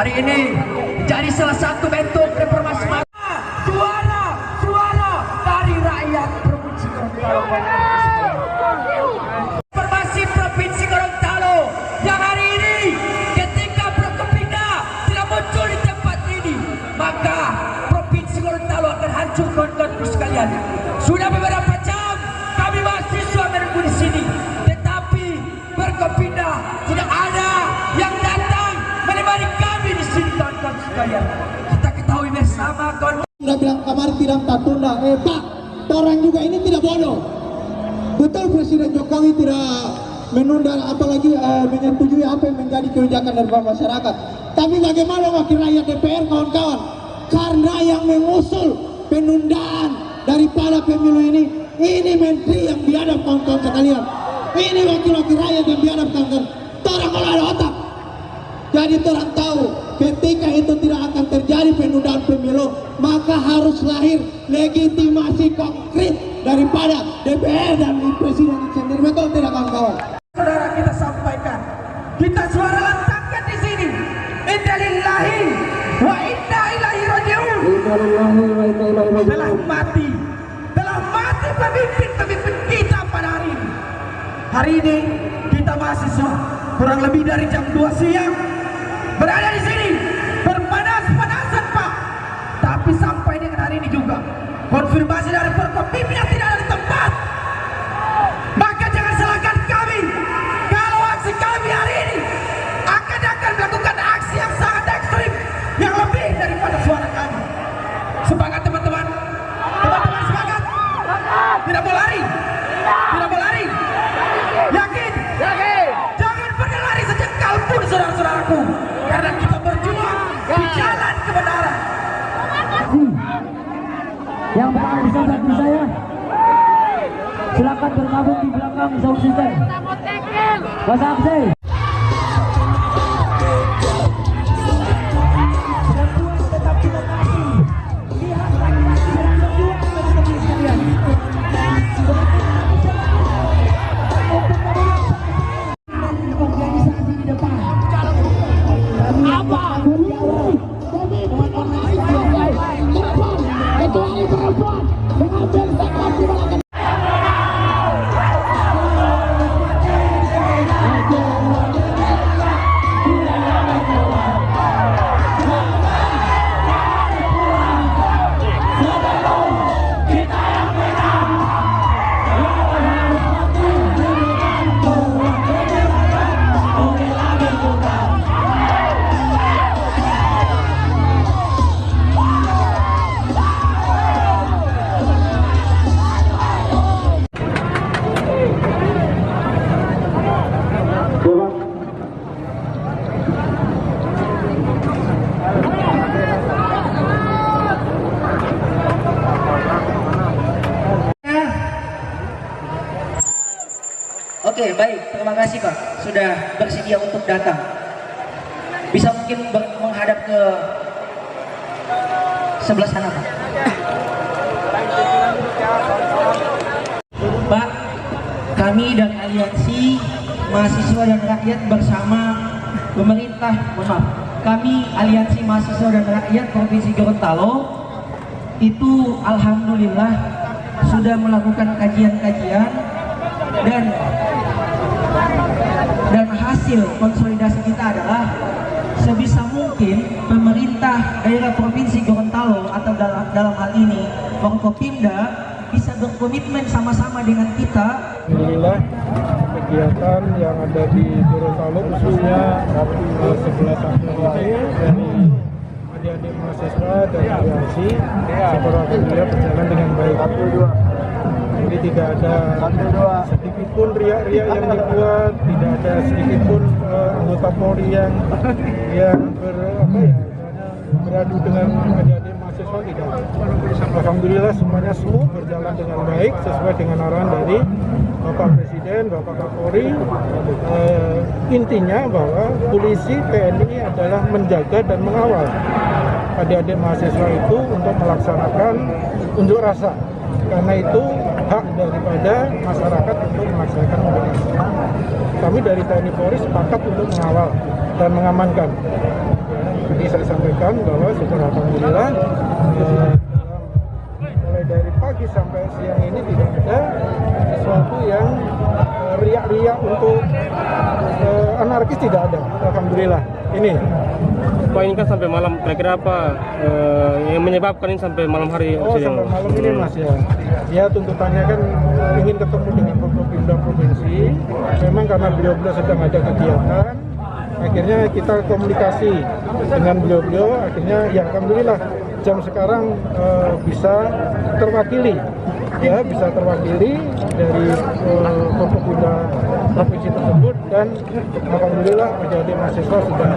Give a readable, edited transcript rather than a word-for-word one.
hari ini jadi salah satu bentuk reformasi suara dari rakyat Provinsi Gorontalo. Reformasi Provinsi Gorontalo yang hari ini ketika Prokopimda tidak muncul di tempat ini, maka Provinsi Gorontalo akan hancur kawan-kawanku sekalian. Sudah beberapa jam kami mahasiswa menunggu di sini, tetapi Prokopimda tidak ada yang datang menemani kami di sini kawan-kawan sekalian. Kita ketahui bersama kawan. Sudah bilang kamar tidak tak tunda. Pak, orang juga ini tidak bodoh. Betul Presiden Jokowi tidak menunda apalagi menyetujui apa yang menjadi kebijakan dari masyarakat. Tapi bagaimana wakil rakyat DPR kawan-kawan? Karena yang mengusul penundaan daripada pemilu ini menteri yang biadab kawan-kawan sekalian. Ini wakil-wakil rakyat yang biadab kawan-kawan. Orang kalau ada otak. Jadi orang tahu ketika itu tidak akan terjadi penundaan pemilu, maka harus lahir legitimasi konkret daripada DPR dan Presiden sendiri. Betul tidak kawan-kawan? Saudara, kita sampaikan, kita suara lantangkan di sini. Inna lillahi wa inna ilaihi raji'un. Telah mati pemimpin kita pada hari ini. Hari ini kita mahasiswa kurang lebih dari jam 2 siang berada di sini berpanas-panasan Pak. Tapi sampai dengan hari ini juga konfirmasi dari Prokopimda tidak ada di tempat. Maka jangan salahkan kami kalau aksi kami hari ini akan melakukan aksi yang sangat ekstrim, yang lebih daripada suara kami. Semangat teman-teman, semangat. Tidak mau lari, tidak mau lari. Yakin? Jangan pernah lari sejengkal pun saudara-saudaraku, karena kita berjuang di jalan kebenaran. Yang berada di samping saya, silakan bergabung di belakang sound system. Mas Abse. Oke, baik. Terima kasih Pak sudah bersedia untuk datang. Bisa mungkin menghadap ke sebelah sana Pak. Pak, kami dari Aliansi Mahasiswa dan Rakyat bersama pemerintah, kami Aliansi Mahasiswa dan Rakyat Provinsi Gorontalo itu alhamdulillah sudah melakukan kajian-kajian dan hasil konsolidasi kita adalah sebisa mungkin pemerintah daerah Provinsi Gorontalo atau dalam hal ini Prokopimda bisa berkomitmen sama-sama dengan kita. Alhamdulillah kegiatan yang ada di Gorontalo khususnya 11 April ini dari adik-adik mahasiswa dan aliansi alhamdulillah berjalan dengan baik. Jadi tidak ada sedikit pun riak-riak yang dibuat, tidak ada sedikit pun anggota Polri yang beradu dengan adik-adik mahasiswa, tidak. Alhamdulillah semuanya semua berjalan dengan baik sesuai dengan arahan dari Bapak Presiden, Bapak Kapolri. Intinya bahwa polisi TNI adalah menjaga dan mengawal adik-adik mahasiswa itu untuk melaksanakan unjuk rasa. Karena itu hak daripada masyarakat untuk melaksanakan unjuk rasa. Kami dari TNI Polri sepakat untuk mengawal dan mengamankan. Tadi saya sampaikan bahwa syukur alhamdulillah mulai dari pagi sampai siang ini tidak ada sesuatu yang riak-riak untuk anarkis, tidak ada, alhamdulillah. Ini Pak, ini kan sampai malam, kira-kira apa yang menyebabkan ini sampai malam hari? sampai malam ini Mas ya. Ya tuntutannya kan ingin ketemu dengan Forkopimda Provinsi. Memang karena beliau-beliau sedang ada kegiatan, akhirnya kita komunikasi dengan beliau-beliau. Akhirnya ya alhamdulillah jam sekarang bisa terwakili, ya bisa terwakili dari Forkopimda Provinsi tersebut, dan alhamdulillah adik-adik mahasiswa sudah